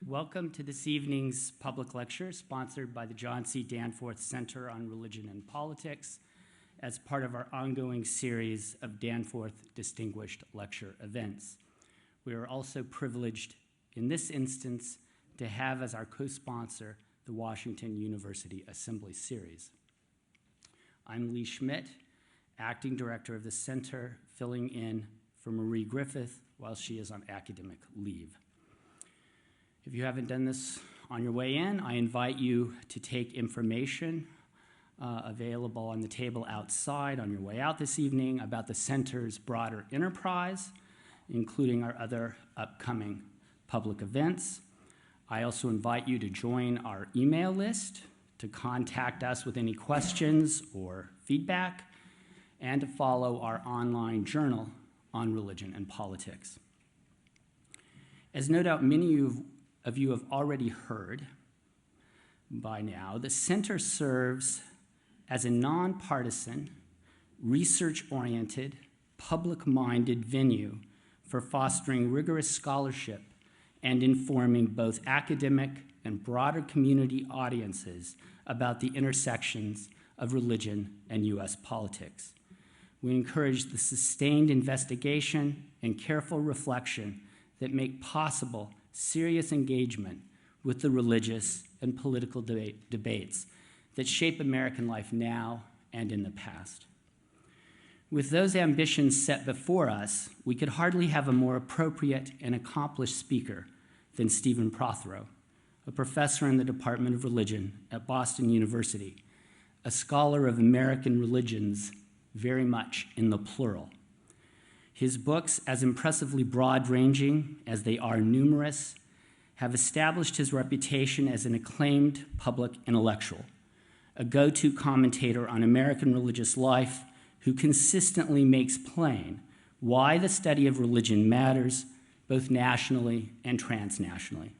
Welcome to this evening's public lecture sponsored by the John C. Danforth Center on Religion and Politics as part of our ongoing series of Danforth Distinguished Lecture events. We are also privileged in this instance to have as our co-sponsor the Washington University Assembly Series. I'm Lee Schmidt, acting director of the center, filling in for Marie Griffith while she is on academic leave. If you haven't done this on your way in, I invite you to take information available on the table outside on your way out this evening about the center's broader enterprise, including our other upcoming public events. I also invite you to join our email list, to contact us with any questions or feedback, and to follow our online journal on religion and politics. As no doubt many of you have already heard by now, the center serves as a nonpartisan, research-oriented, public-minded venue for fostering rigorous scholarship and informing both academic and broader community audiences about the intersections of religion and U.S. politics. We encourage the sustained investigation and careful reflection that make possible serious engagement with the religious and political debates that shape American life now and in the past. With those ambitions set before us, we could hardly have a more appropriate and accomplished speaker than Stephen Prothero, a professor in the Department of Religion at Boston University, a scholar of American religions, very much in the plural. His books, as impressively broad-ranging as they are numerous, have established his reputation as an acclaimed public intellectual, a go-to commentator on American religious life who consistently makes plain why the study of religion matters, both nationally and transnationally.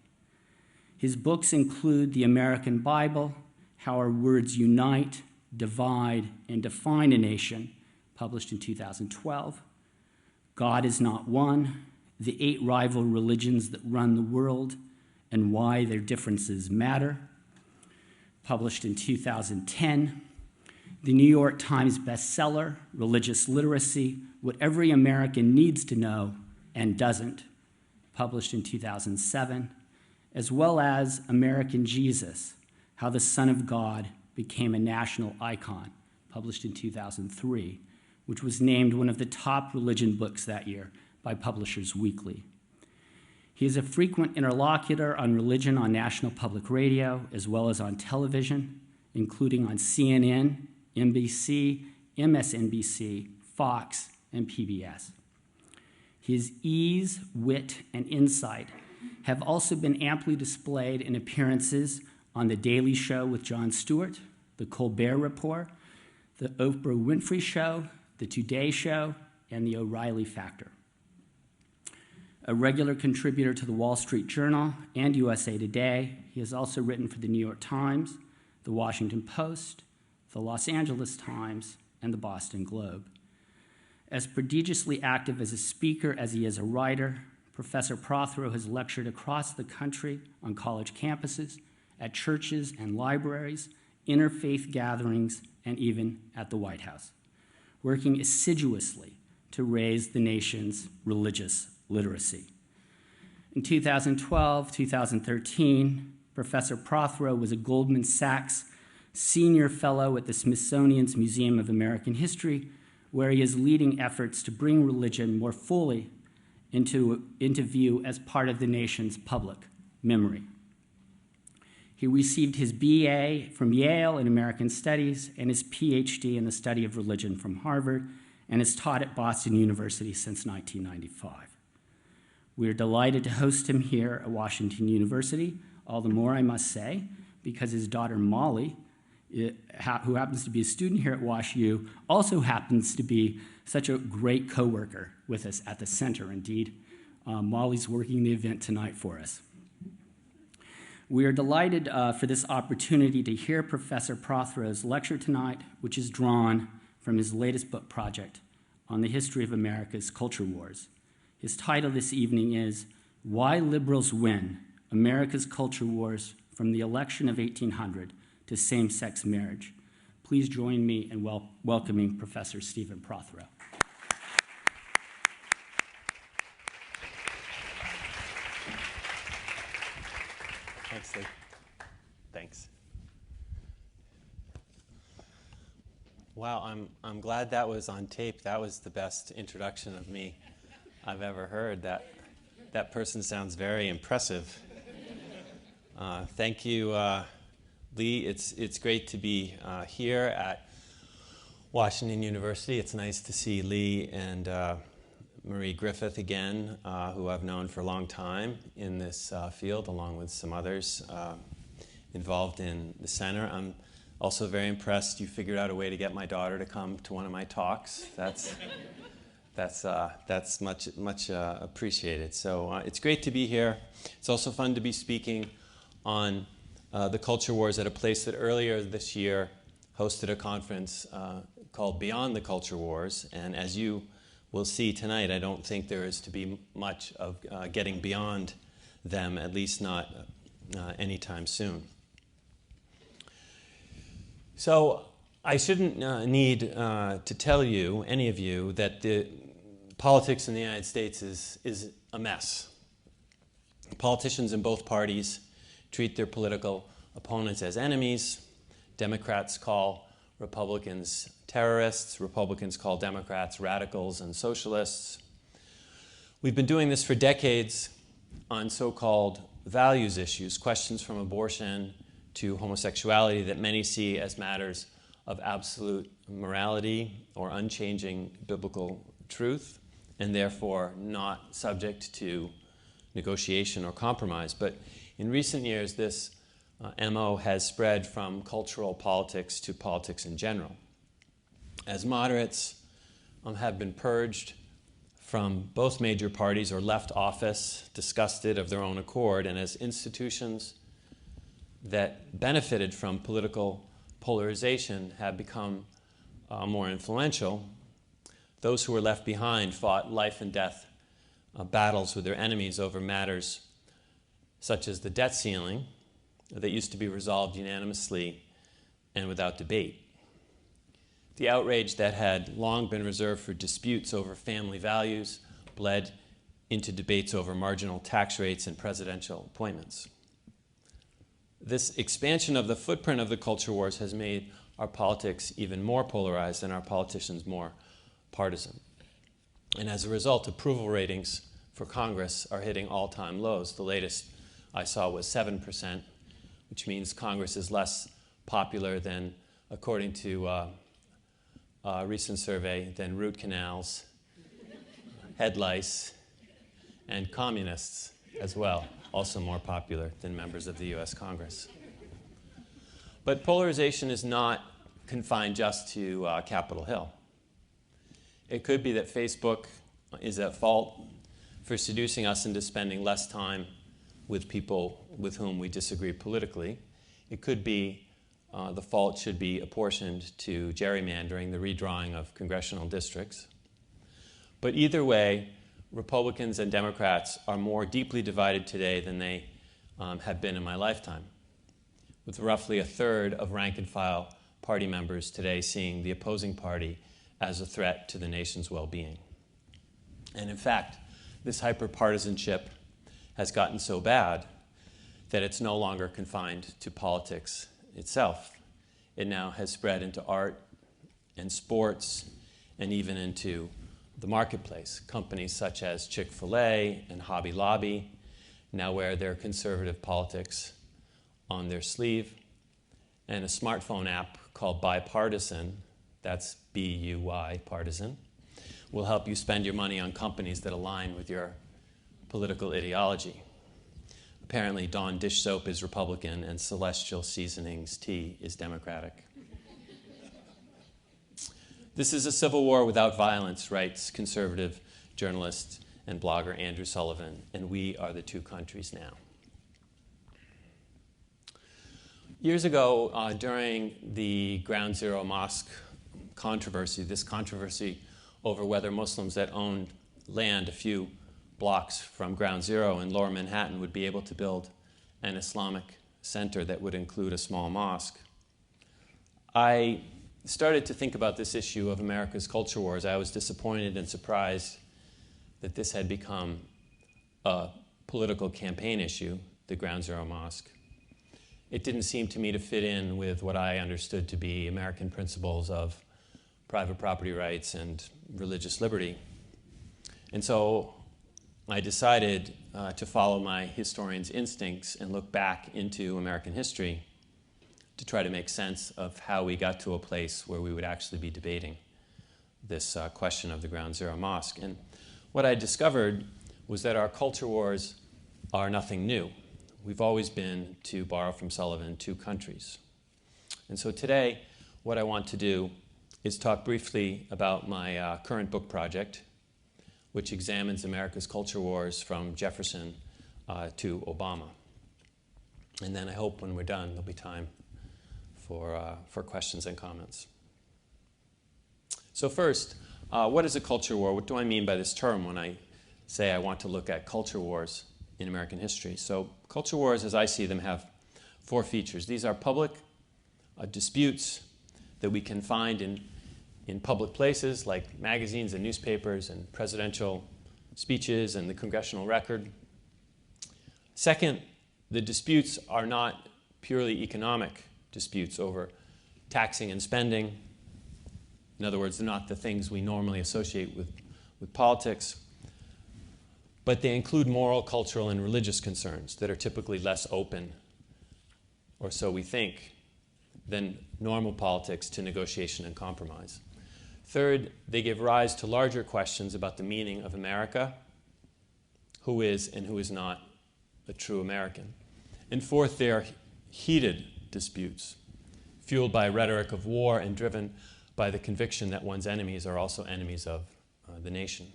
His books include The American Bible, How Our Words Unite, Divide, and Define a Nation, published in 2012, God is Not One, The 8 Rival Religions That Run the World and Why Their Differences Matter, published in 2010, the New York Times bestseller, Religious Literacy, What Every American Needs to Know and Doesn't, published in 2007, as well as American Jesus, How the Son of God Became a National Icon, published in 2003, which was named one of the top religion books that year by Publishers Weekly. He is a frequent interlocutor on religion on National Public Radio, as well as on television, including on CNN, NBC, MSNBC, Fox, and PBS. His ease, wit, and insight have also been amply displayed in appearances on The Daily Show with Jon Stewart, The Colbert Report, The Oprah Winfrey Show, The Today Show, and The O'Reilly Factor. A regular contributor to the Wall Street Journal and USA Today, he has also written for the New York Times, the Washington Post, the Los Angeles Times, and the Boston Globe. As prodigiously active as a speaker as he is a writer, Professor Prothero has lectured across the country on college campuses, at churches and libraries, interfaith gatherings, and even at the White House, working assiduously to raise the nation's religious literacy. In 2012-2013, Professor Prothero was a Goldman Sachs Senior Fellow at the Smithsonian's Museum of American History, where he is leading efforts to bring religion more fully into view as part of the nation's public memory. He received his BA from Yale in American Studies and his PhD in the study of religion from Harvard, and has taught at Boston University since 1995. We are delighted to host him here at Washington University, all the more, I must say, because his daughter Molly, who happens to be a student here at WashU, also happens to be such a great coworker with us at the center. Indeed, Molly's working the event tonight for us. We are delighted for this opportunity to hear Professor Prothero's lecture tonight, which is drawn from his latest book project on the history of America's culture wars. His title this evening is Why Liberals Win, America's Culture Wars from the Election of 1800 to Same-Sex Marriage. Please join me in welcoming Professor Stephen Prothero. Thanks, Lee. Thanks. Wow, I'm glad that was on tape. That was the best introduction of me I've ever heard. That person sounds very impressive. Thank you, Lee. It's great to be here at Washington University. It's nice to see Lee and Marie Griffith again, who I've known for a long time in this field, along with some others involved in the center. I'm also very impressed you figured out a way to get my daughter to come to one of my talks. That's much appreciated. So it's great to be here. It's also fun to be speaking on the culture wars at a place that earlier this year hosted a conference called Beyond the Culture Wars. And as you will see tonight, I don't think there is to be much of getting beyond them, at least not anytime soon. So I shouldn't need to tell you, any of you, that the politics in the United States is a mess. Politicians in both parties treat their political opponents as enemies. Democrats call Republicans terrorists. Republicans call Democrats radicals and socialists. We've been doing this for decades on so-called values issues, questions from abortion to homosexuality that many see as matters of absolute morality or unchanging biblical truth, and therefore not subject to negotiation or compromise. But in recent years, this MO has spread from cultural politics to politics in general. As moderates have been purged from both major parties or left office, disgusted of their own accord, and as institutions that benefited from political polarization have become more influential, those who were left behind fought life and death battles with their enemies over matters such as the debt ceiling that used to be resolved unanimously and without debate. The outrage that had long been reserved for disputes over family values bled into debates over marginal tax rates and presidential appointments. This expansion of the footprint of the culture wars has made our politics even more polarized and our politicians more partisan. And as a result, approval ratings for Congress are hitting all-time lows. The latest I saw was 7%, which means Congress is less popular than, according to a recent survey, than root canals, head lice, and communists as well, also more popular than members of the U.S. Congress. But polarization is not confined just to Capitol Hill. It could be that Facebook is at fault for seducing us into spending less time with people with whom we disagree politically. It could be the fault should be apportioned to gerrymandering, the redrawing of congressional districts. But either way, Republicans and Democrats are more deeply divided today than they have been in my lifetime, with roughly a third of rank-and-file party members today seeing the opposing party as a threat to the nation's well-being. And in fact, this hyperpartisanship has gotten so bad that it's no longer confined to politics itself. It now has spread into art and sports and even into the marketplace. Companies such as Chick-fil-A and Hobby Lobby now wear their conservative politics on their sleeve. And a smartphone app called Bipartisan, that's B-U-Y, partisan, will help you spend your money on companies that align with your political ideology. Apparently, Dawn dish soap is Republican and Celestial Seasonings tea is Democratic. This is a civil war without violence, writes conservative journalist and blogger Andrew Sullivan, and we are the two countries now. Years ago, during the Ground Zero Mosque controversy, this controversy over whether Muslims that owned land a few blocks from Ground Zero in Lower Manhattan would be able to build an Islamic center that would include a small mosque, I started to think about this issue of America's culture wars. I was disappointed and surprised that this had become a political campaign issue, the Ground Zero Mosque. It didn't seem to me to fit in with what I understood to be American principles of private property rights and religious liberty. And so I decided to follow my historian's instincts and look back into American history to try to make sense of how we got to a place where we would actually be debating this question of the Ground Zero Mosque. And what I discovered was that our culture wars are nothing new. We've always been, to borrow from Sullivan, two countries. And so today, what I want to do is talk briefly about my current book project, which examines America's culture wars from Jefferson to Obama. And then I hope when we're done, there'll be time for questions and comments. So first, what is a culture war? What do I mean by this term when I say I want to look at culture wars in American history? So culture wars, as I see them, have four features. These are public disputes that we can find in public places like magazines and newspapers and presidential speeches and the congressional record. Second, the disputes are not purely economic disputes over taxing and spending. In other words, they're not the things we normally associate with politics, but they include moral, cultural, and religious concerns that are typically less open, or so we think, than normal politics to negotiation and compromise. Third, they give rise to larger questions about the meaning of America, who is and who is not a true American. And fourth, they are heated disputes, fueled by rhetoric of war and driven by the conviction that one's enemies are also enemies of the nation.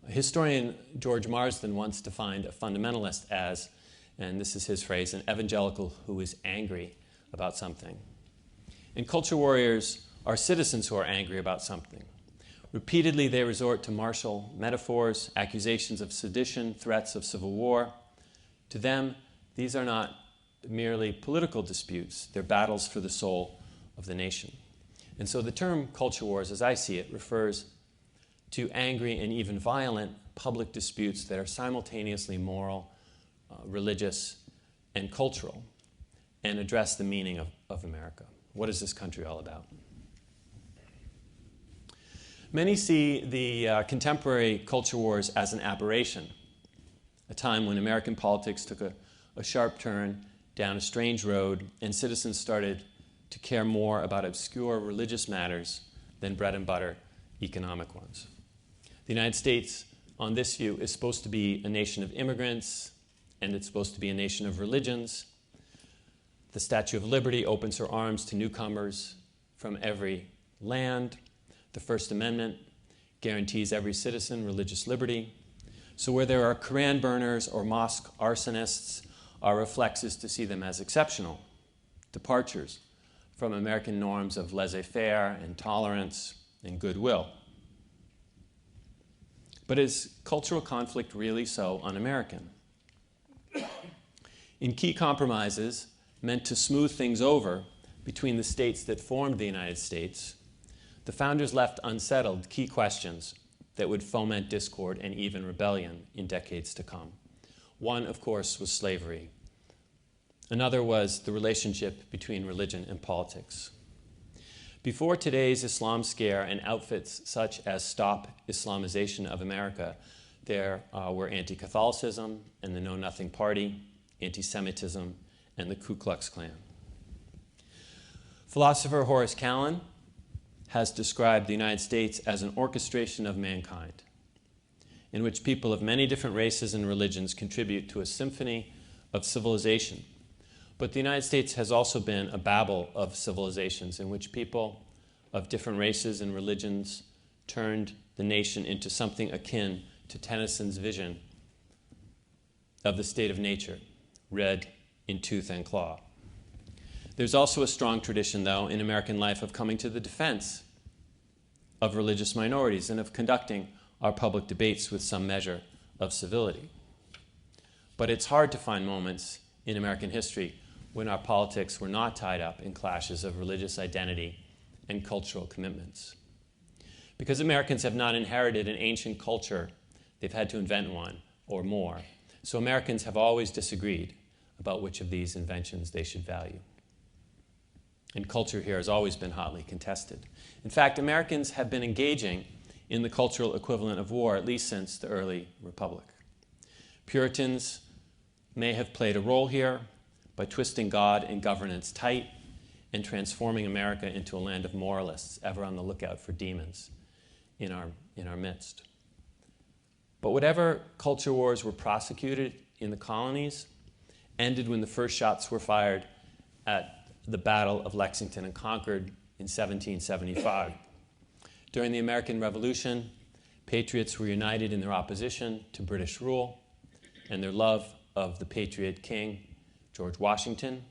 Historian George Marsden once defined a fundamentalist as, and this is his phrase, an evangelical who is angry about something. And culture warriors are citizens who are angry about something. Repeatedly, they resort to martial metaphors, accusations of sedition, threats of civil war. To them, these are not merely political disputes. They're battles for the soul of the nation. And so the term culture wars, as I see it, refers to angry and even violent public disputes that are simultaneously moral, religious, and cultural, and address the meaning of America. What is this country all about? Many see the contemporary culture wars as an aberration, a time when American politics took a sharp turn down a strange road, and citizens started to care more about obscure religious matters than bread and butter economic ones. The United States, on this view, is supposed to be a nation of immigrants, and it's supposed to be a nation of religions. The Statue of Liberty opens her arms to newcomers from every land. The First Amendment guarantees every citizen religious liberty. So where there are Koran burners or mosque arsonists, our reflex is to see them as exceptional departures from American norms of laissez-faire and tolerance and goodwill. But is cultural conflict really so un-American? In key compromises meant to smooth things over between the states that formed the United States, the founders left unsettled key questions that would foment discord and even rebellion in decades to come. One, of course, was slavery. Another was the relationship between religion and politics. Before today's Islam scare and outfits such as Stop Islamization of America, there were anti-Catholicism and the Know Nothing Party, anti-Semitism, and the Ku Klux Klan. Philosopher Horace Kallen has described the United States as an orchestration of mankind, in which people of many different races and religions contribute to a symphony of civilization. But the United States has also been a babel of civilizations in which people of different races and religions turned the nation into something akin to Tennyson's vision of the state of nature, red in tooth and claw. There's also a strong tradition, though, in American life of coming to the defense of religious minorities and of conducting our public debates with some measure of civility. But it's hard to find moments in American history when our politics were not tied up in clashes of religious identity and cultural commitments. Because Americans have not inherited an ancient culture, they've had to invent one or more. So Americans have always disagreed about which of these inventions they should value. And culture here has always been hotly contested. In fact, Americans have been engaging in the cultural equivalent of war at least since the early Republic. Puritans may have played a role here by twisting God and governance tight and transforming America into a land of moralists, ever on the lookout for demons in our midst. But whatever culture wars were prosecuted in the colonies ended when the first shots were fired at the Battle of Lexington and Concord in 1775. During the American Revolution, patriots were united in their opposition to British rule and their love of the patriot king, George Washington.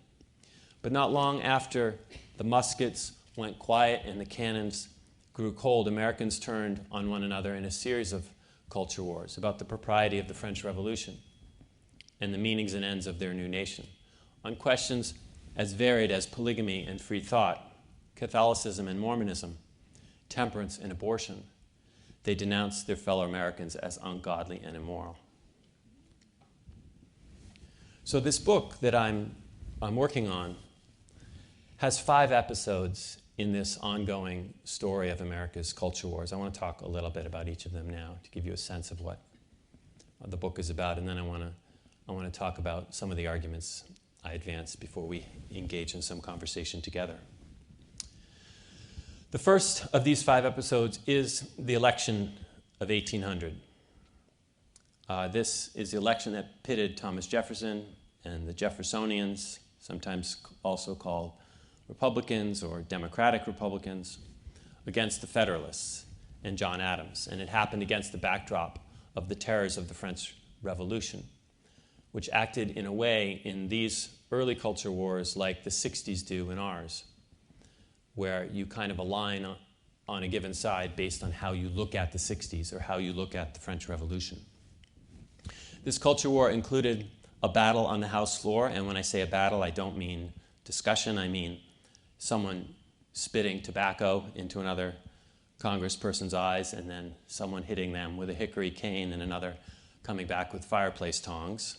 But not long after the muskets went quiet and the cannons grew cold, Americans turned on one another in a series of culture wars about the propriety of the French Revolution and the meanings and ends of their new nation, on questions as varied as polygamy and free thought, Catholicism and Mormonism, temperance and abortion. They denounced their fellow Americans as ungodly and immoral. So this book that I'm working on has 5 episodes in this ongoing story of America's culture wars. I want to talk a little bit about each of them now to give you a sense of what the book is about, and then I want to talk about some of the arguments I advance before we engage in some conversation together. The first of these 5 episodes is the election of 1800. This is the election that pitted Thomas Jefferson and the Jeffersonians, sometimes also called Republicans or Democratic Republicans, against the Federalists and John Adams. And it happened against the backdrop of the terrors of the French Revolution, which acted in a way in these early culture wars like the 60s do in ours, where you kind of align on a given side based on how you look at the 60s or how you look at the French Revolution. This culture war included a battle on the House floor, and when I say a battle, I don't mean discussion, I mean someone spitting tobacco into another congressperson's eyes and then someone hitting them with a hickory cane and another coming back with fireplace tongs.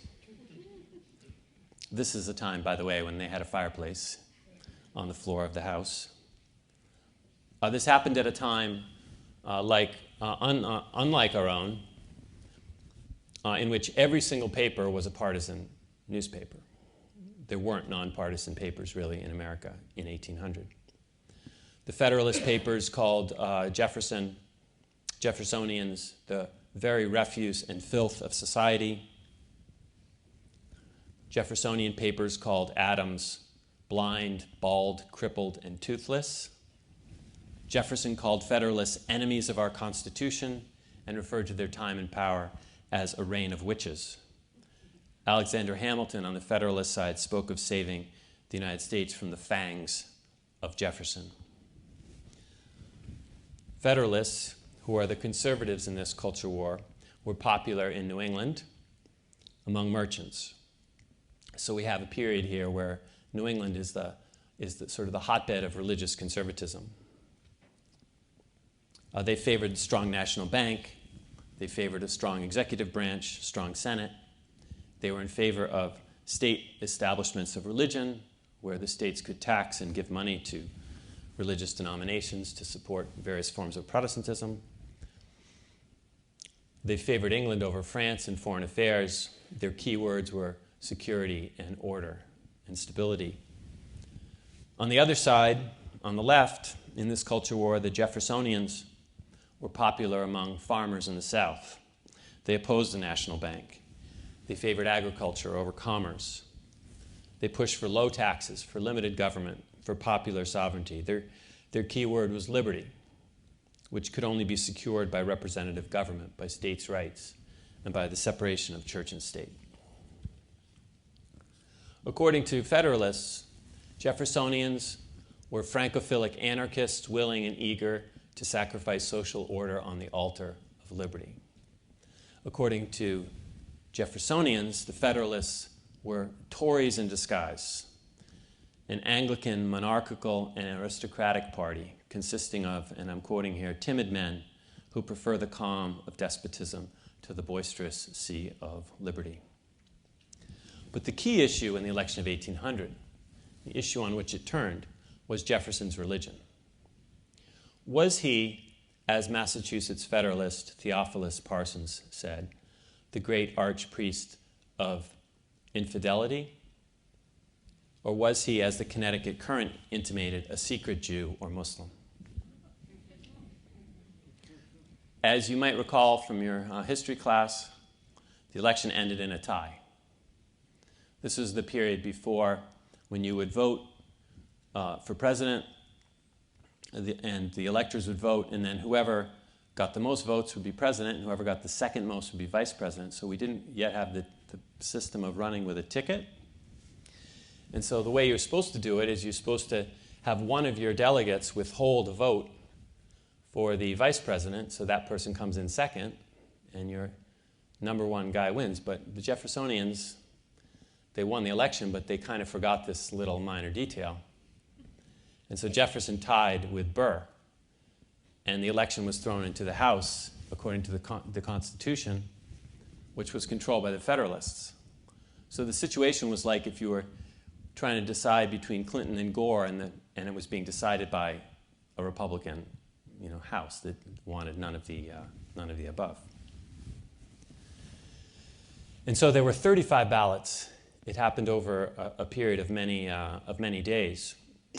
This is a time, by the way, when they had a fireplace on the floor of the House. This happened at a time unlike our own, in which every single paper was a partisan newspaper. There weren't nonpartisan papers really in America in 1800. The Federalist papers called Jeffersonians the very refuse and filth of society. Jeffersonian papers called Adams blind, bald, crippled, and toothless. Jefferson called Federalists enemies of our Constitution and referred to their time in power as a reign of witches. Alexander Hamilton on the Federalist side spoke of saving the United States from the fangs of Jefferson. Federalists, who are the conservatives in this culture war, were popular in New England among merchants. So we have a period here where New England is the sort of the hotbed of religious conservatism. They favored a strong national bank. They favored a strong executive branch, strong Senate. They were in favor of state establishments of religion, where the states could tax and give money to religious denominations to support various forms of Protestantism. They favored England over France in foreign affairs. Their key words were security and order and stability. On the other side, on the left, in this culture war, the Jeffersonians were popular among farmers in the South. They opposed the national bank. They favored agriculture over commerce. They pushed for low taxes, for limited government, for popular sovereignty. Their key word was liberty, which could only be secured by representative government, by states' rights, and by the separation of church and state. According to Federalists, Jeffersonians were Francophilic anarchists willing and eager to sacrifice social order on the altar of liberty. According to Jeffersonians, the Federalists, were Tories in disguise, an Anglican, monarchical, and aristocratic party consisting of, and I'm quoting here, timid men who prefer the calm of despotism to the boisterous sea of liberty. But the key issue in the election of 1800, the issue on which it turned, was Jefferson's religion. Was he, as Massachusetts Federalist Theophilus Parsons said, the great archpriest of infidelity? Or was he, as the Connecticut Current intimated, a secret Jew or Muslim? As you might recall from your history class, the election ended in a tie. This was the period before when you would vote for president, and the electors would vote, and then whoever got the most votes would be president, and whoever got the second most would be vice president. So we didn't yet have the system of running with a ticket. And so the way you're supposed to do it is you're supposed to have one of your delegates withhold a vote for the vice president, so that person comes in second, and your number one guy wins. But the Jeffersonians, they won the election, but they kind of forgot this little minor detail. And so Jefferson tied with Burr, and the election was thrown into the House according to the Constitution, which was controlled by the Federalists. So the situation was like if you were trying to decide between Clinton and Gore, and it was being decided by a Republican, House that wanted none of the above. And so there were 35 ballots. It happened over a period of many days.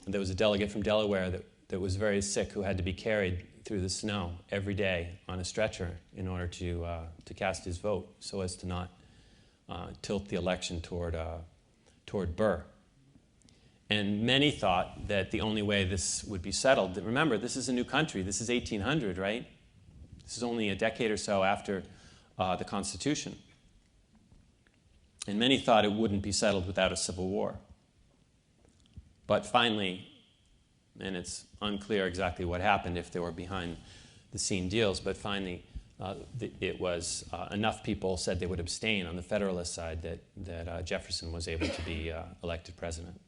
There was a delegate from Delaware that was very sick who had to be carried through the snow every day on a stretcher in order to cast his vote so as to not tilt the election toward Burr. And many thought that the only way this would be settled, remember, this is a new country. This is 1800, right? This is only a decade or so after the Constitution. And many thought it wouldn't be settled without a civil war. But finally, and it's unclear exactly what happened if there were behind-the-scene deals, but finally it was enough people said they would abstain on the Federalist side that Jefferson was able to be elected president.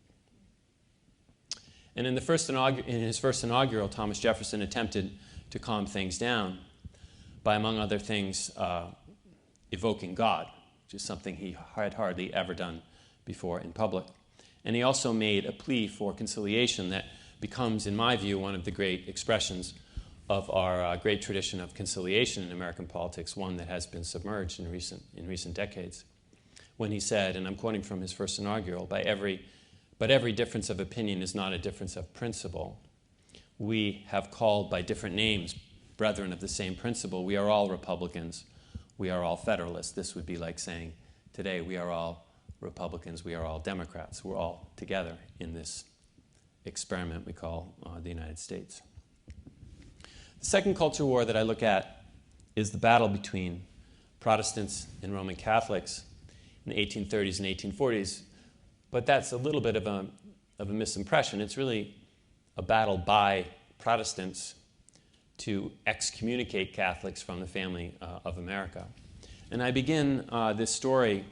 And in his first inaugural, Thomas Jefferson attempted to calm things down by, among other things, evoking God, which is something he had hardly ever done before in public. And he also made a plea for conciliation that becomes, in my view, one of the great expressions of our great tradition of conciliation in American politics, one that has been submerged in recent decades. When he said, and I'm quoting from his first inaugural, but every difference of opinion is not a difference of principle. We have called by different names, brethren of the same principle. We are all Republicans. We are all Federalists. This would be like saying today we are all Republicans, we are all Democrats. We're all together in this experiment we call the United States. The second culture war that I look at is the battle between Protestants and Roman Catholics in the 1830s and 1840s. But that's a little bit of a misimpression. It's really a battle by Protestants to excommunicate Catholics from the family of America. And I begin this story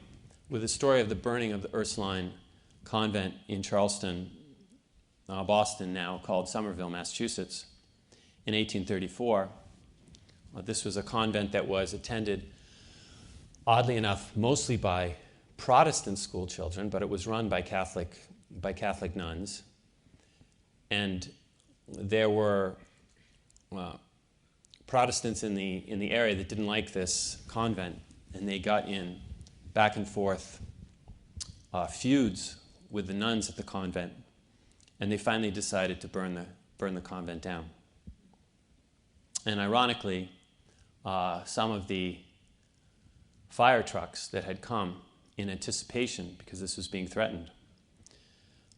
with the story of the burning of the Ursuline convent in Charleston, Boston, now called Somerville, Massachusetts, in 1834. This was a convent that was attended, oddly enough, mostly by Protestant school children, but it was run by Catholic nuns. And there were Protestants in the area that didn't like this convent, and they got in back and forth feuds with the nuns at the convent, and they finally decided to burn the convent down. And ironically, some of the fire trucks that had come in anticipation, because this was being threatened,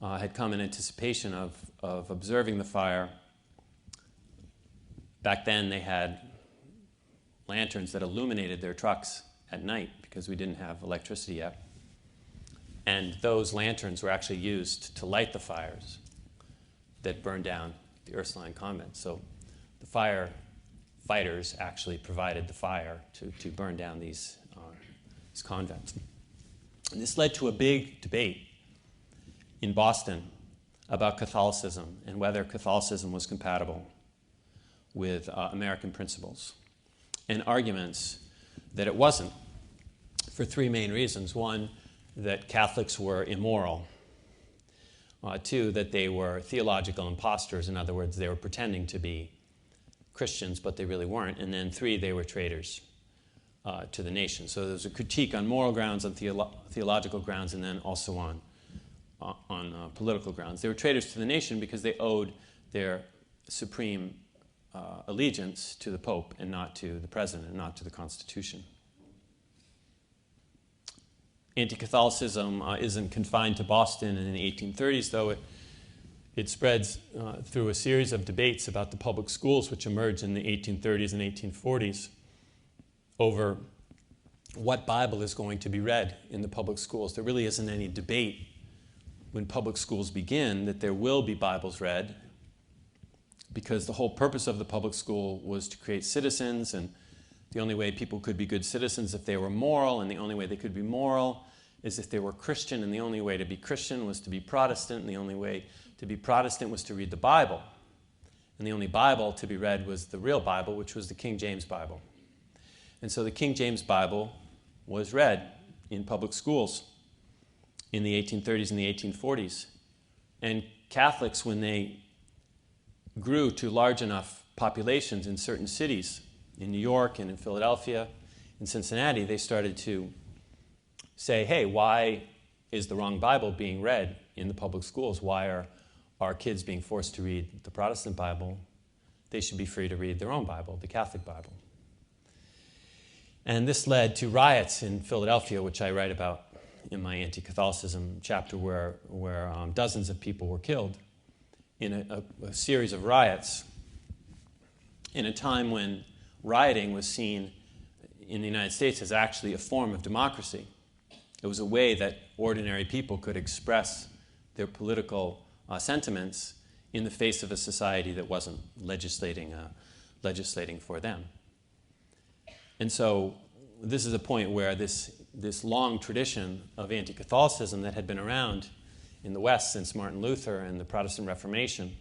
had come in anticipation of observing the fire. Back then they had lanterns that illuminated their trucks at night because we didn't have electricity yet. And those lanterns were actually used to light the fires that burned down the Ursuline convent. So the firefighters actually provided the fire to burn down these these convents. And this led to a big debate in Boston about Catholicism and whether Catholicism was compatible with American principles, and arguments that it wasn't, for three main reasons. One, that Catholics were immoral. Two, that they were theological imposters. In other words, they were pretending to be Christians, but they really weren't. And then three, they were traitors to the nation. So there was a critique on moral grounds, on theological grounds, and then also on political grounds. They were traitors to the nation because they owed their supreme allegiance to the Pope and not to the President, and not to the Constitution. Anti-Catholicism isn't confined to Boston in the 1830s, though it spreads through a series of debates about the public schools which emerged in the 1830s and 1840s over what Bible is going to be read in the public schools. There really isn't any debate when public schools begin that there will be Bibles read, because the whole purpose of the public school was to create citizens, and the only way people could be good citizens if they were moral, and the only way they could be moral is if they were Christian, and the only way to be Christian was to be Protestant, and the only way to be Protestant was to read the Bible. And the only Bible to be read was the real Bible, which was the King James Bible. And so the King James Bible was read in public schools in the 1830s and the 1840s. And Catholics, when they grew to large enough populations in certain cities, in New York and in Philadelphia, in Cincinnati, they started to say, hey, why is the wrong Bible being read in the public schools? Why are our kids being forced to read the Protestant Bible? They should be free to read their own Bible, the Catholic Bible. And this led to riots in Philadelphia, which I write about in my anti-Catholicism chapter, where dozens of people were killed in a series of riots in a time when rioting was seen in the United States as actually a form of democracy. It was a way that ordinary people could express their political sentiments in the face of a society that wasn't legislating for them. And so this is a point where this long tradition of anti-Catholicism that had been around in the West since Martin Luther and the Protestant Reformation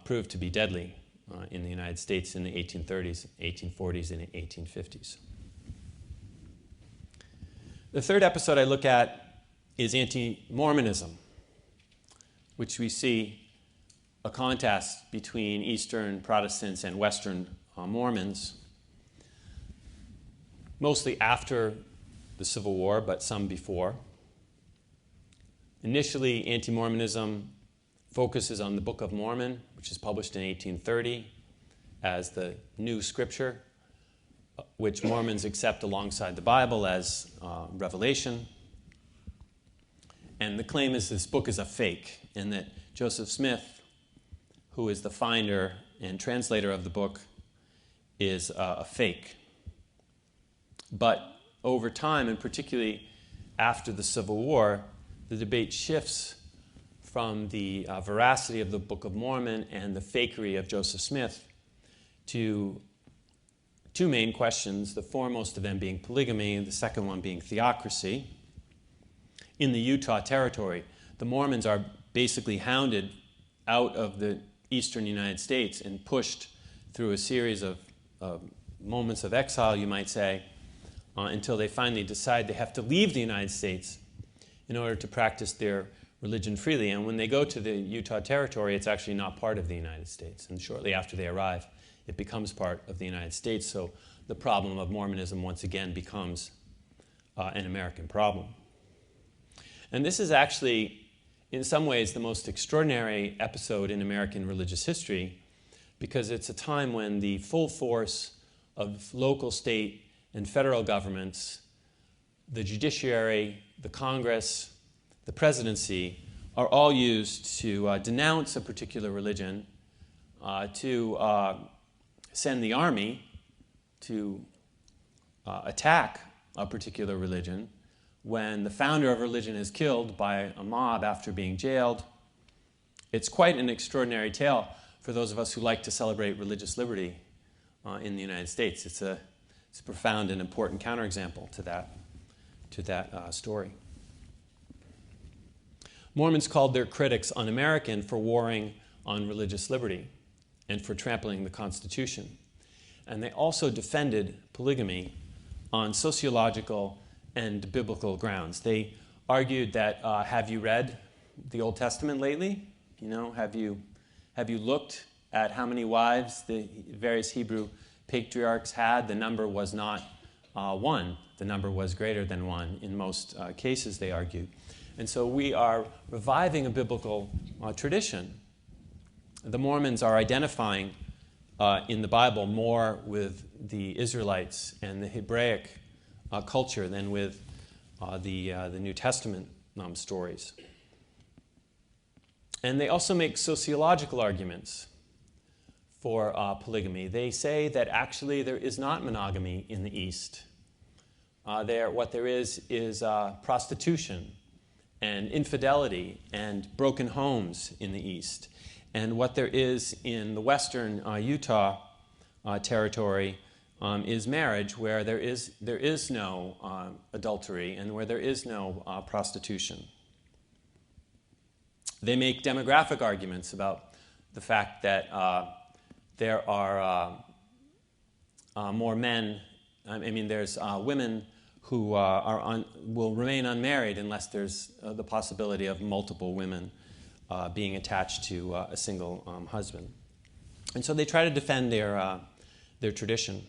proved to be deadly in the United States in the 1830s, 1840s, and 1850s. The third episode I look at is anti-Mormonism, which we see a contest between Eastern Protestants and Western Mormons, mostly after the Civil War, but some before. Initially, anti-Mormonism focuses on the Book of Mormon, which is published in 1830 as the new scripture, which Mormons accept alongside the Bible as revelation. And the claim is this book is a fake, and that Joseph Smith, who is the finder and translator of the book, is a fake. But over time, and particularly after the Civil War, the debate shifts from the veracity of the Book of Mormon and the fakery of Joseph Smith to two main questions, the foremost of them being polygamy, and the second one being theocracy. In the Utah Territory, the Mormons are basically hounded out of the eastern United States and pushed through a series of moments of exile, you might say, until they finally decide they have to leave the United States in order to practice their religion freely. And when they go to the Utah Territory, it's actually not part of the United States. And shortly after they arrive, it becomes part of the United States. So the problem of Mormonism once again becomes an American problem. And this is actually, in some ways, the most extraordinary episode in American religious history, because it's a time when the full force of local, state, and federal governments, the judiciary, the Congress, the presidency, are all used to denounce a particular religion, to send the army to attack a particular religion. When the founder of a religion is killed by a mob after being jailed, it's quite an extraordinary tale for those of us who like to celebrate religious liberty in the United States. It's It's a profound and important counterexample to that story. Mormons called their critics un-American for warring on religious liberty and for trampling the Constitution. And they also defended polygamy on sociological and biblical grounds. They argued that, have you read the Old Testament lately? You know, have you looked at how many wives the various Hebrew patriarchs had? The number was not one. The number was greater than one in most cases, they argued. And so we are reviving a biblical tradition. The Mormons are identifying in the Bible more with the Israelites and the Hebraic culture than with the New Testament stories. And they also make sociological arguments for polygamy. They say that actually there is not monogamy in the East. What there is prostitution and infidelity and broken homes in the East. And what there is in the western Utah territory is marriage, where there is no adultery and where there is no prostitution. They make demographic arguments about the fact that there are more men. I mean, there's women who will remain unmarried unless there's the possibility of multiple women being attached to a single husband. And so they try to defend their tradition.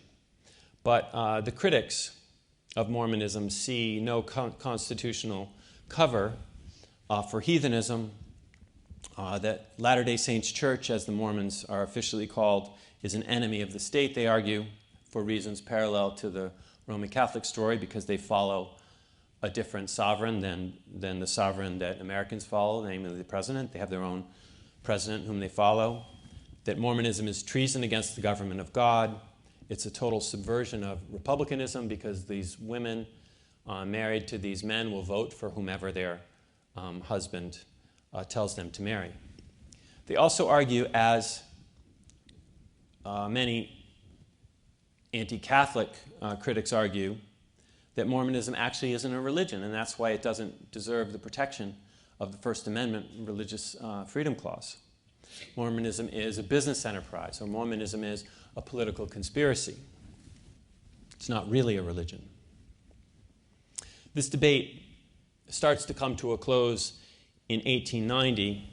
But the critics of Mormonism see no constitutional cover for heathenism, that Latter-day Saints Church, as the Mormons are officially called, is an enemy of the state, they argue, for reasons parallel to the Roman Catholic story, because they follow a different sovereign than the sovereign that Americans follow, namely the president. They have their own president whom they follow. That Mormonism is treason against the government of God. It's a total subversion of republicanism, because these women married to these men will vote for whomever their husband tells them to marry. They also argue, as many anti-Catholic critics argue, that Mormonism actually isn't a religion, and that's why it doesn't deserve the protection of the First Amendment Religious Freedom Clause. Mormonism is a business enterprise, or Mormonism is a political conspiracy. It's not really a religion. This debate starts to come to a close in 1890,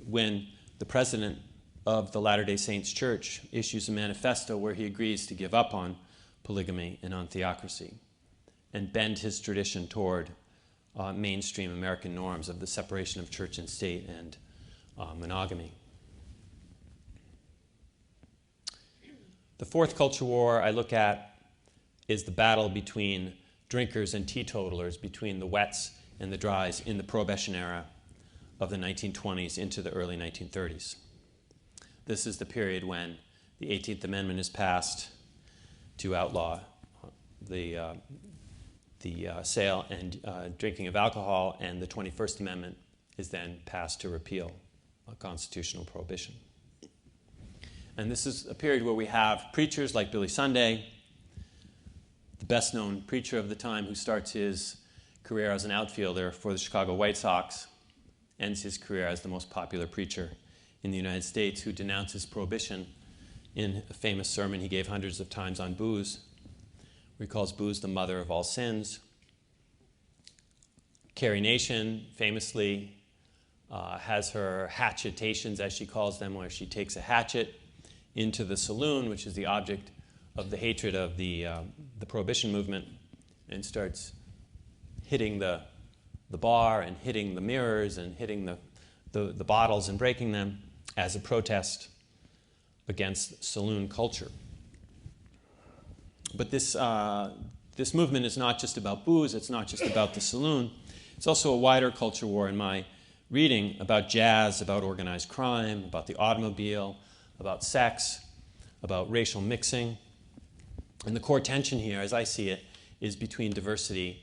when the president of the Latter-day Saints Church issues a manifesto where he agrees to give up on polygamy and on theocracy and bend his tradition toward mainstream American norms of the separation of church and state and monogamy. The fourth culture war I look at is the battle between drinkers and teetotalers, between the wets and the dries in the Prohibition era of the 1920s into the early 1930s. This is the period when the 18th Amendment is passed to outlaw the sale and drinking of alcohol, and the 21st Amendment is then passed to repeal a constitutional prohibition. And this is a period where we have preachers like Billy Sunday, the best-known preacher of the time, who starts his career as an outfielder for the Chicago White Sox, ends his career as the most popular preacher in the United States, who denounces prohibition in a famous sermon he gave hundreds of times on booze, where he calls booze the mother of all sins. Carrie Nation famously has her hatchetations, as she calls them, where she takes a hatchet into the saloon, which is the object of the hatred of the prohibition movement, and starts hitting the bar and hitting the mirrors and hitting the bottles and breaking them as a protest against saloon culture. But this movement is not just about booze, it's not just about the saloon. It's also a wider culture war in my reading, about jazz, about organized crime, about the automobile, about sex, about racial mixing. And the core tension here, as I see it, is between diversity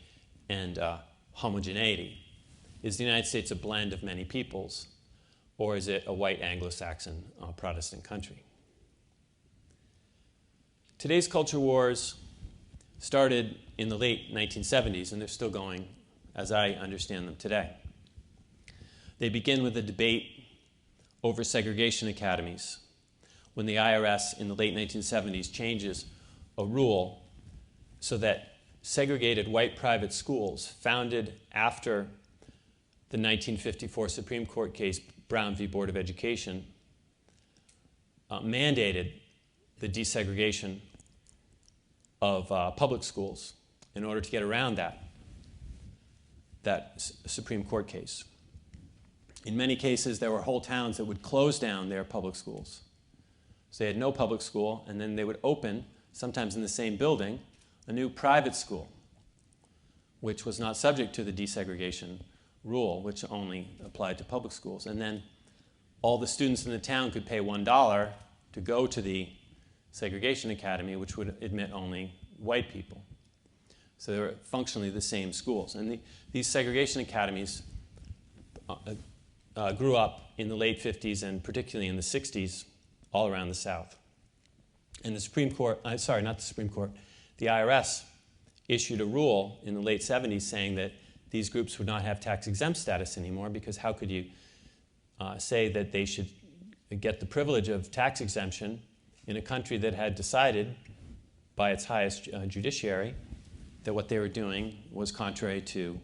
and homogeneity. Is the United States a blend of many peoples, or is it a white Anglo-Saxon Protestant country? Today's culture wars started in the late 1970s, and they're still going as I understand them today. They begin with a debate over segregation academies, when the IRS in the late 1970s changes a rule so that segregated white private schools founded after the 1954 Supreme Court case Brown v. Board of Education mandated the desegregation of public schools in order to get around that Supreme Court case. In many cases, there were whole towns that would close down their public schools. So they had no public school, and then they would open, sometimes in the same building, a new private school, which was not subject to the desegregation rule, which only applied to public schools. And then all the students in the town could pay $1 to go to the segregation academy, which would admit only white people. So they were functionally the same schools. And these segregation academies grew up in the late 50s and particularly in the 60s all around the South. And the Supreme Court, the IRS issued a rule in the late 70s saying that these groups would not have tax-exempt status anymore, because how could you say that they should get the privilege of tax exemption in a country that had decided by its highest judiciary that what they were doing was contrary to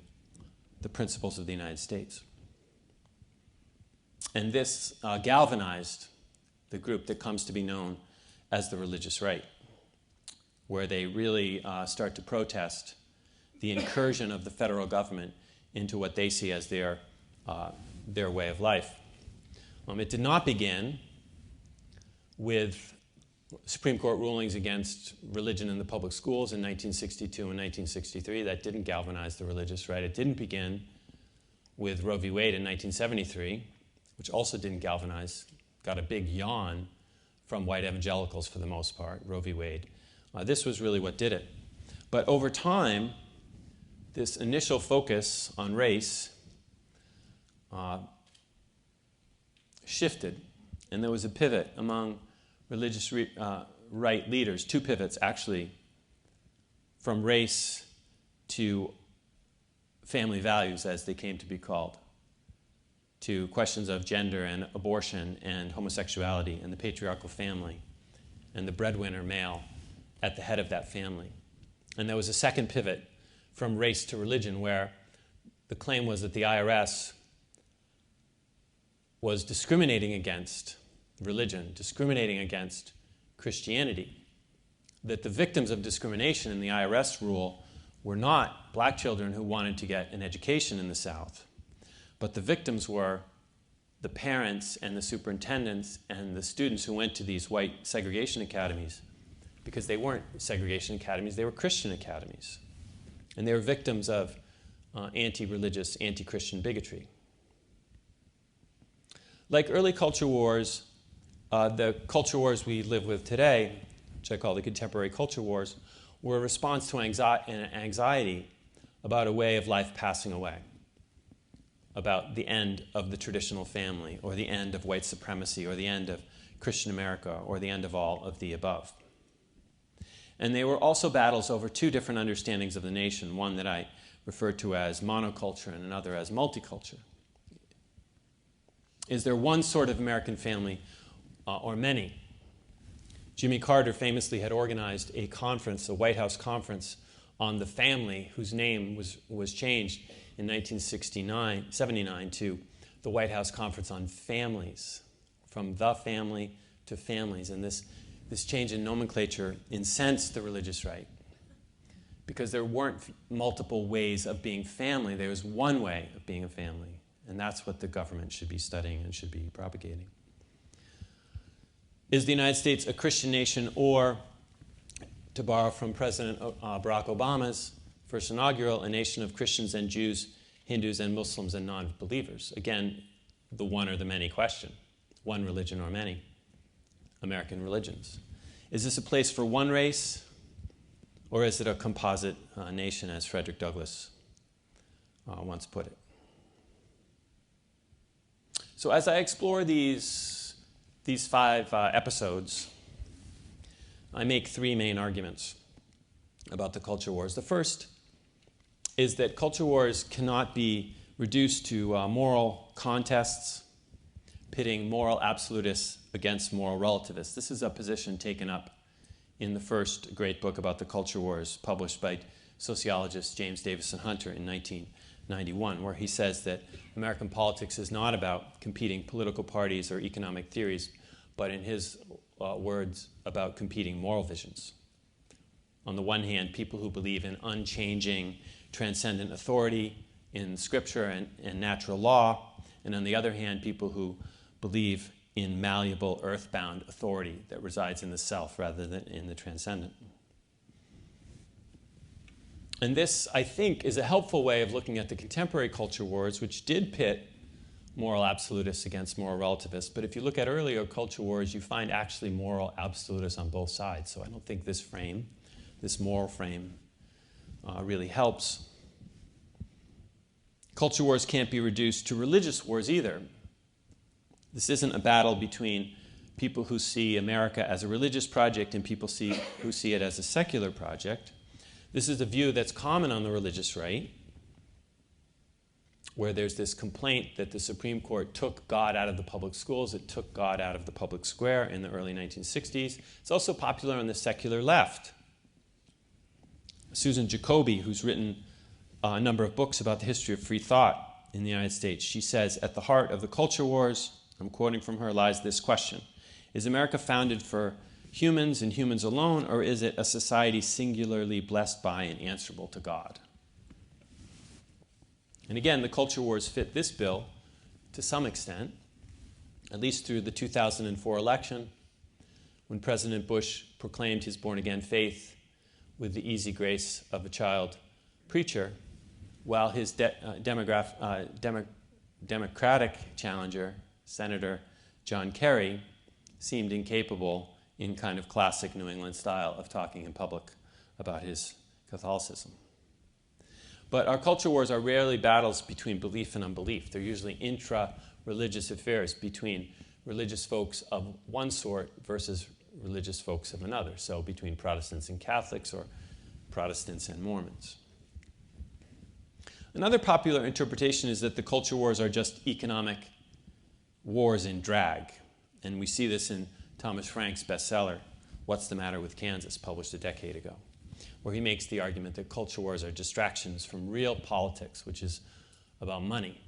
the principles of the United States. And this galvanized the group that comes to be known as the religious right, where they really start to protest the incursion of the federal government into what they see as their way of life. It did not begin with Supreme Court rulings against religion in the public schools in 1962 and 1963. That didn't galvanize the religious right. It didn't begin with Roe v. Wade in 1973, which also didn't galvanize, got a big yawn from white evangelicals for the most part, Roe v. Wade. This was really what did it. But over time, this initial focus on race shifted, and there was a pivot among religious right leaders, two pivots actually, from race to family values, as they came to be called, to questions of gender and abortion and homosexuality and the patriarchal family and the breadwinner male at the head of that family. And there was a second pivot from race to religion, where the claim was that the IRS was discriminating against religion, discriminating against Christianity, that the victims of discrimination in the IRS rule were not black children who wanted to get an education in the South, but the victims were the parents and the superintendents and the students who went to these white segregation academies, because they weren't segregation academies, they were Christian academies. And they were victims of anti-religious, anti-Christian bigotry. Like early culture wars, the culture wars we live with today, which I call the contemporary culture wars, were a response to anxiety about a way of life passing away, about the end of the traditional family, or the end of white supremacy, or the end of Christian America, or the end of all of the above. And they were also battles over two different understandings of the nation, one that I refer to as monoculture and another as multiculture. Is there one sort of American family or many? Jimmy Carter famously had organized a conference, a White House conference, on the family, whose name was changed in 1979 to the White House Conference on Families, from the family to families. And this change in nomenclature incensed the religious right, because there weren't multiple ways of being family. There was one way of being a family, and that's what the government should be studying and should be propagating. Is the United States a Christian nation, or, to borrow from President Barack Obama's first inaugural, a nation of Christians and Jews, Hindus and Muslims and non-believers? Again, the one or the many question. One religion or many American religions. Is this a place for one race, or is it a composite nation, as Frederick Douglass once put it? So as I explore these 5 episodes, I make 3 main arguments. about the culture wars. The first is that culture wars cannot be reduced to moral contests, pitting moral absolutists against moral relativists. This is a position taken up in the first great book about the culture wars, published by sociologist James Davison Hunter in 1991, where he says that American politics is not about competing political parties or economic theories, but in his words, about competing moral visions. On the one hand, people who believe in unchanging, transcendent authority in Scripture and natural law, and on the other hand, people who believe in malleable, earthbound authority that resides in the self rather than in the transcendent. And this, I think, is a helpful way of looking at the contemporary culture wars, which did pit moral absolutists against moral relativists. But if you look at earlier culture wars, you find actually moral absolutists on both sides. So I don't think this frame, this moral frame, really helps. Culture wars can't be reduced to religious wars either. This isn't a battle between people who see America as a religious project and people who see it as a secular project. This is a view that's common on the religious right, where there's this complaint that the Supreme Court took God out of the public schools, it took God out of the public square in the early 1960s. It's also popular on the secular left. Susan Jacoby, who's written a number of books about the history of free thought in the United States, she says, at the heart of the culture wars, I'm quoting from her, lies this question: is America founded for humans and humans alone, or is it a society singularly blessed by and answerable to God? And again, the culture wars fit this bill to some extent, at least through the 2004 election, when President Bush proclaimed his born-again faith with the easy grace of a child preacher, while his Democratic challenger, Senator John Kerry, seemed incapable in kind of classic New England style of talking in public about his Catholicism. But our culture wars are rarely battles between belief and unbelief. They're usually intra-religious affairs between religious folks of one sort versus religious folks of another. So between Protestants and Catholics, or Protestants and Mormons. Another popular interpretation is that the culture wars are just economic wars in drag. And we see this in Thomas Frank's bestseller, What's the Matter with Kansas, published a decade ago, where he makes the argument that culture wars are distractions from real politics, which is about money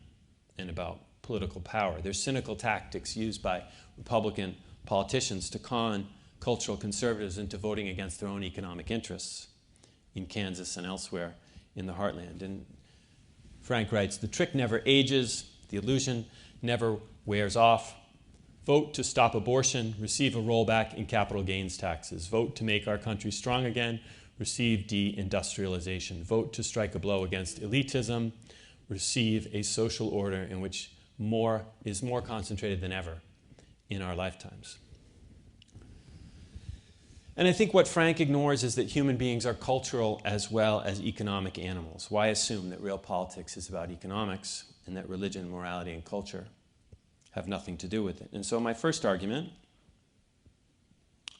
and about political power. They're cynical tactics used by Republican politicians to con cultural conservatives into voting against their own economic interests in Kansas and elsewhere in the heartland. And Frank writes, the trick never ages, the illusion never wears off. Vote to stop abortion, receive a rollback in capital gains taxes. Vote to make our country strong again, receive deindustrialization. Vote to strike a blow against elitism, receive a social order in which more is more concentrated than ever in our lifetimes. And I think what Frank ignores is that human beings are cultural as well as economic animals. Why assume that real politics is about economics and that religion, morality, and culture have nothing to do with it? And so my first argument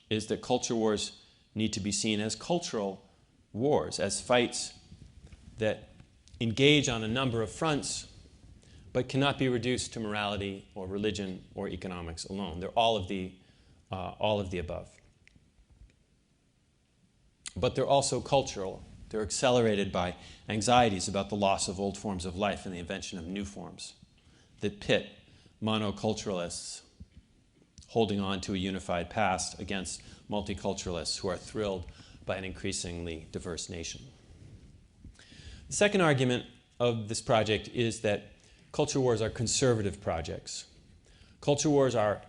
is that culture wars need to be seen as cultural wars, as fights that engage on a number of fronts, but cannot be reduced to morality or religion or economics alone. They're all of the above. But they're also cultural. They're accelerated by anxieties about the loss of old forms of life and the invention of new forms that pit monoculturalists holding on to a unified past against multiculturalists who are thrilled by an increasingly diverse nation. The second argument of this project is that culture wars are conservative projects. Culture wars are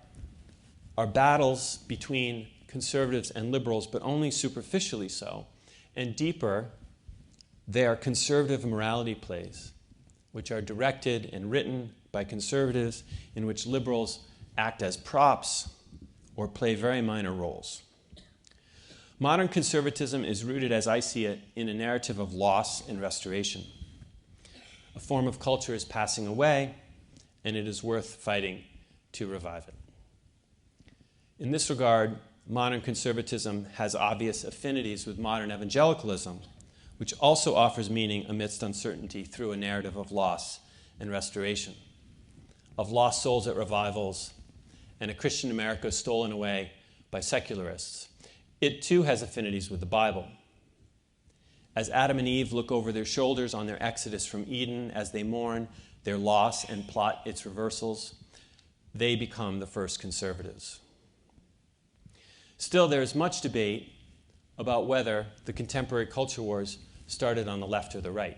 battles between conservatives and liberals, but only superficially so. And deeper, they are conservative morality plays, which are directed and written by conservatives, in which liberals act as props or play very minor roles. Modern conservatism is rooted, as I see it, in a narrative of loss and restoration. A form of culture is passing away, and it is worth fighting to revive it. In this regard, modern conservatism has obvious affinities with modern evangelicalism, which also offers meaning amidst uncertainty through a narrative of loss and restoration, of lost souls at revivals, and a Christian America stolen away by secularists. It too has affinities with the Bible. As Adam and Eve look over their shoulders on their exodus from Eden, as they mourn their loss and plot its reversals, they become the first conservatives. Still, there is much debate about whether the contemporary culture wars started on the left or the right.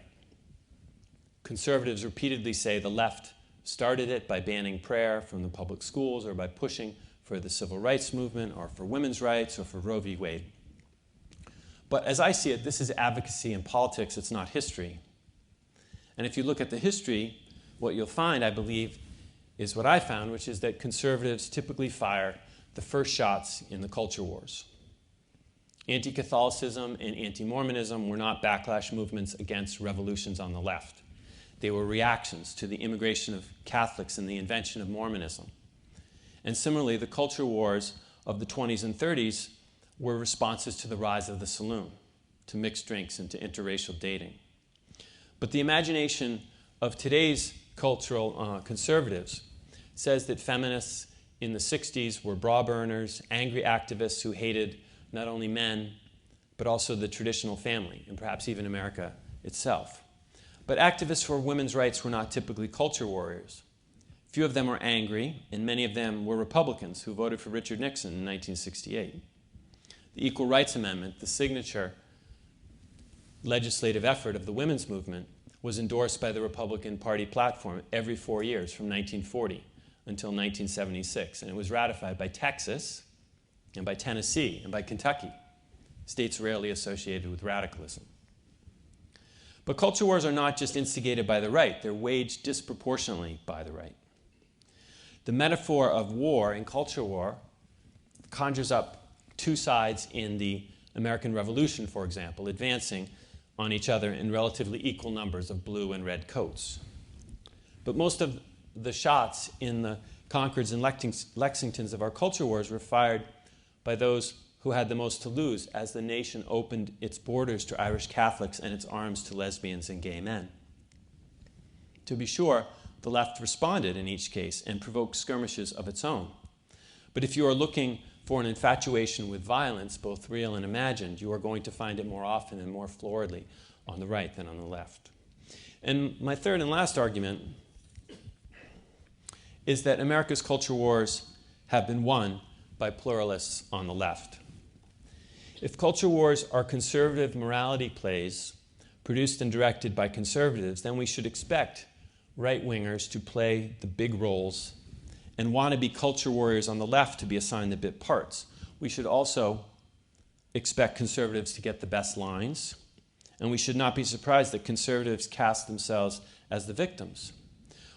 Conservatives repeatedly say the left started it by banning prayer from the public schools or by pushing for the civil rights movement or for women's rights or for Roe v. Wade. But as I see it, this is advocacy and politics, it's not history. And if you look at the history, what you'll find, I believe, is what I found, which is that conservatives typically fire the first shots in the culture wars. Anti-Catholicism and anti-Mormonism were not backlash movements against revolutions on the left. They were reactions to the immigration of Catholics and the invention of Mormonism. And similarly, the culture wars of the 20s and 30s were responses to the rise of the saloon, to mixed drinks and to interracial dating. But the imagination of today's cultural conservatives says that feminists in the 60s were bra burners, angry activists who hated not only men, but also the traditional family, and perhaps even America itself. But activists for women's rights were not typically culture warriors. Few of them were angry, and many of them were Republicans who voted for Richard Nixon in 1968. The Equal Rights Amendment, the signature legislative effort of the women's movement, was endorsed by the Republican Party platform every 4 years from 1940 until 1976, and it was ratified by Texas and by Tennessee and by Kentucky, states rarely associated with radicalism. But culture wars are not just instigated by the right, they're waged disproportionately by the right. The metaphor of war in culture war conjures up two sides in the American Revolution, for example, advancing on each other in relatively equal numbers of blue and red coats. But most of the shots in the Concords and Lexingtons of our culture wars were fired by those who had the most to lose as the nation opened its borders to Irish Catholics and its arms to lesbians and gay men. To be sure, the left responded in each case and provoked skirmishes of its own. But if you are looking for an infatuation with violence, both real and imagined, you are going to find it more often and more floridly on the right than on the left. And my third and last argument is that America's culture wars have been won by pluralists on the left. If culture wars are conservative morality plays produced and directed by conservatives, then we should expect right-wingers to play the big roles and wannabe culture warriors on the left to be assigned the bit parts. We should also expect conservatives to get the best lines, and we should not be surprised that conservatives cast themselves as the victims.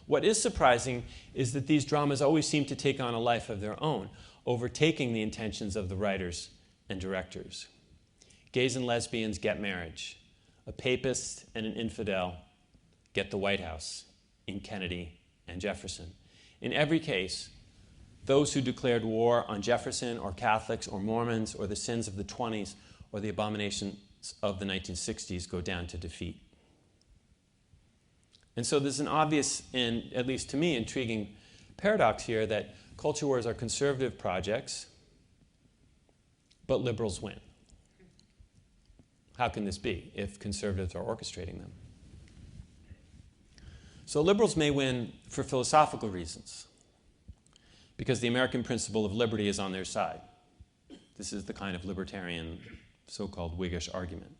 What is surprising is that these dramas always seem to take on a life of their own, overtaking the intentions of the writers and directors. Gays and lesbians get marriage. A papist and an infidel get the White House in Kennedy and Jefferson. In every case, those who declared war on Jefferson or Catholics or Mormons or the sins of the 20s or the abominations of the 1960s go down to defeat. And so there's an obvious and, at least to me, intriguing paradox here that culture wars are conservative projects, but liberals win. How can this be if conservatives are orchestrating them? So liberals may win for philosophical reasons, because the American principle of liberty is on their side. This is the kind of libertarian, so-called Whiggish argument.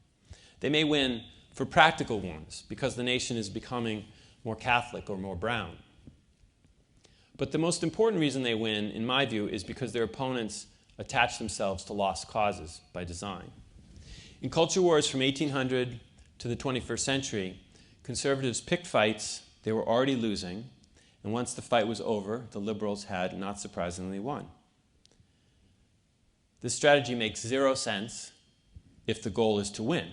They may win for practical ones, because the nation is becoming more Catholic or more brown. But the most important reason they win, in my view, is because their opponents attach themselves to lost causes by design. In culture wars from 1800 to the 21st century, conservatives picked fights they were already losing, and once the fight was over, the liberals had, not surprisingly, won. This strategy makes zero sense if the goal is to win.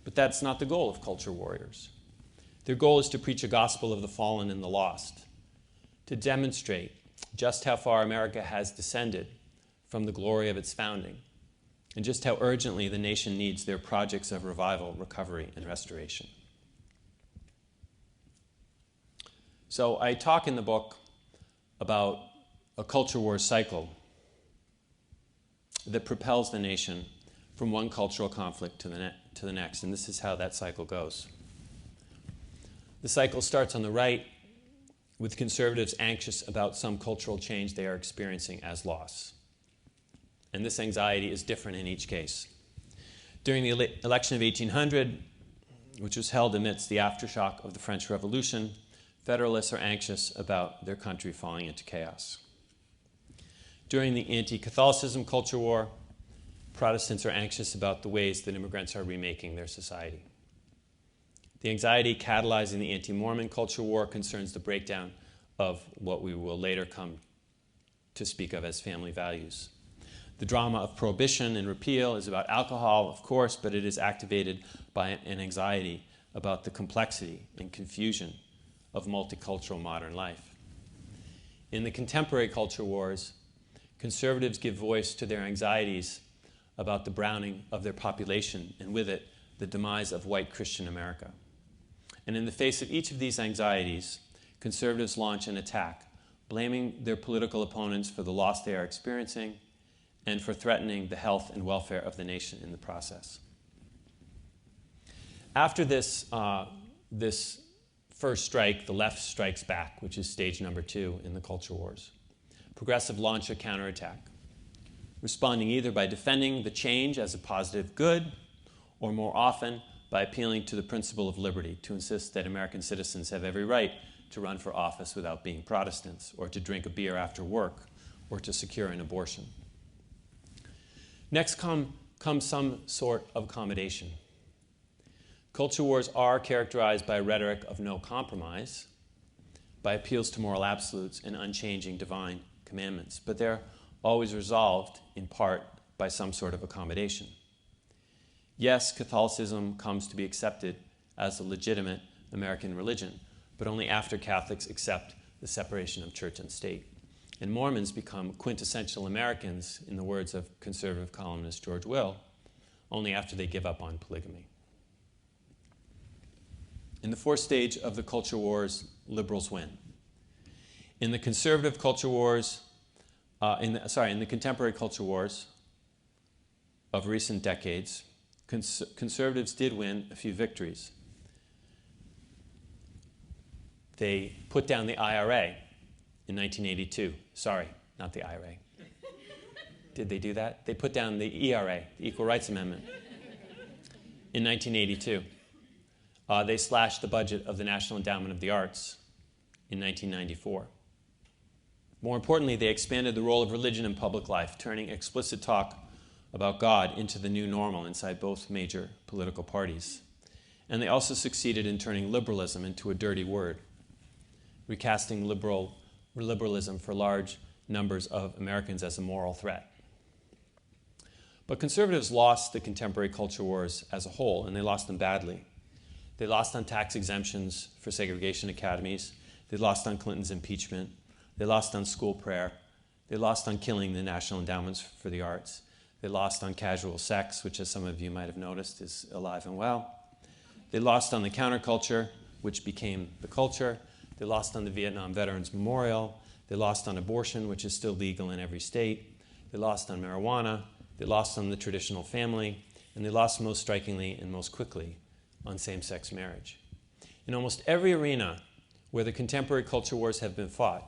But that's not the goal of culture warriors. Their goal is to preach a gospel of the fallen and the lost, to demonstrate just how far America has descended from the glory of its founding, and just how urgently the nation needs their projects of revival, recovery, and restoration. So I talk in the book about a culture war cycle that propels the nation from one cultural conflict to the next, and this is how that cycle goes. The cycle starts on the right with conservatives anxious about some cultural change they are experiencing as loss. And this anxiety is different in each case. During the election of 1800, which was held amidst the aftershock of the French Revolution, Federalists are anxious about their country falling into chaos. During the anti-Catholicism culture war, Protestants are anxious about the ways that immigrants are remaking their society. The anxiety catalyzing the anti-Mormon culture war concerns the breakdown of what we will later come to speak of as family values. The drama of prohibition and repeal is about alcohol, of course, but it is activated by an anxiety about the complexity and confusion of multicultural modern life. In the contemporary culture wars, conservatives give voice to their anxieties about the browning of their population and with it, the demise of white Christian America. And in the face of each of these anxieties, conservatives launch an attack, blaming their political opponents for the loss they are experiencing and for threatening the health and welfare of the nation in the process. After this first strike, the left strikes back, which is stage number 2 in the culture wars. Progressive launch a counterattack, responding either by defending the change as a positive good, or more often by appealing to the principle of liberty, to insist that American citizens have every right to run for office without being Protestants, or to drink a beer after work, or to secure an abortion. Next comes some sort of accommodation. Culture wars are characterized by a rhetoric of no compromise, by appeals to moral absolutes and unchanging divine commandments, but they're always resolved in part by some sort of accommodation. Yes, Catholicism comes to be accepted as a legitimate American religion, but only after Catholics accept the separation of church and state. And Mormons become quintessential Americans, in the words of conservative columnist George Will, only after they give up on polygamy. In the fourth stage of the culture wars, liberals win. In the conservative culture wars, in the contemporary culture wars of recent decades, conservatives did win a few victories. They put down the IRA in 1982. Sorry, not the IRA. Did they do that? They put down the ERA, the Equal Rights Amendment, in 1982. They slashed the budget of the National Endowment of the Arts in 1994. More importantly, they expanded the role of religion in public life, turning explicit talk about God into the new normal inside both major political parties. And they also succeeded in turning liberalism into a dirty word, recasting liberalism for large numbers of Americans as a moral threat. But conservatives lost the contemporary culture wars as a whole, and they lost them badly. They lost on tax exemptions for segregation academies. They lost on Clinton's impeachment. They lost on school prayer. They lost on killing the national endowments for the arts. They lost on casual sex, which, as some of you might have noticed, is alive and well. They lost on the counterculture, which became the culture. They lost on the Vietnam Veterans Memorial. They lost on abortion, which is still legal in every state. They lost on marijuana. They lost on the traditional family. And they lost most strikingly and most quickly on same-sex marriage. In almost every arena where the contemporary culture wars have been fought,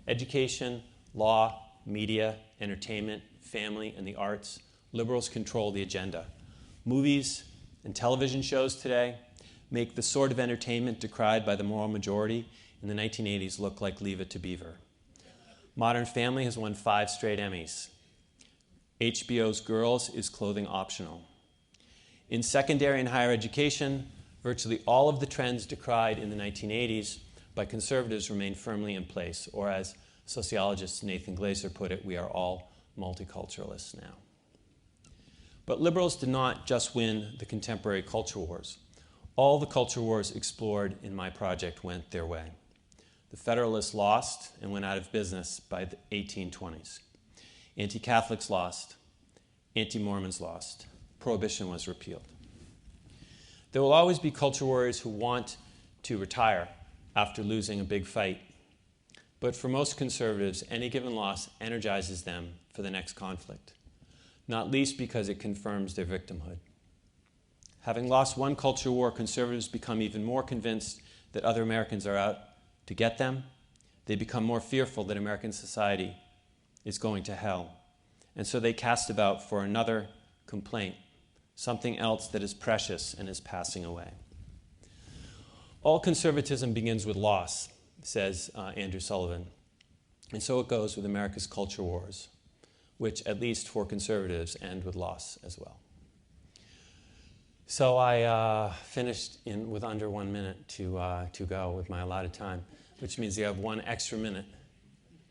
education, law, media, entertainment, family, and the arts, liberals control the agenda. Movies and television shows today make the sort of entertainment decried by the moral majority in the 1980s look like Leave It to Beaver. Modern Family has won 5 straight Emmys. HBO's Girls is clothing optional. In secondary and higher education, virtually all of the trends decried in the 1980s by conservatives remain firmly in place, or as sociologist Nathan Glaser put it, we are all multiculturalists now. But liberals did not just win the contemporary culture wars. All the culture wars explored in my project went their way. The Federalists lost and went out of business by the 1820s. Anti-Catholics lost. Anti-Mormons lost. Prohibition was repealed. There will always be culture warriors who want to retire after losing a big fight. But for most conservatives, any given loss energizes them for the next conflict, not least because it confirms their victimhood. Having lost one culture war, conservatives become even more convinced that other Americans are out to get them. They become more fearful that American society is going to hell. And so they cast about for another complaint, something else that is precious and is passing away. All conservatism begins with loss, says Andrew Sullivan. And so it goes with America's culture wars, which, at least for conservatives, end with loss as well. So I finished with under 1 minute to go with my allotted time, which means you have 1 extra minute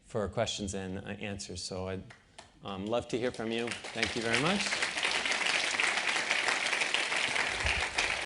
for questions and answers. So I'd love to hear from you. Thank you very much.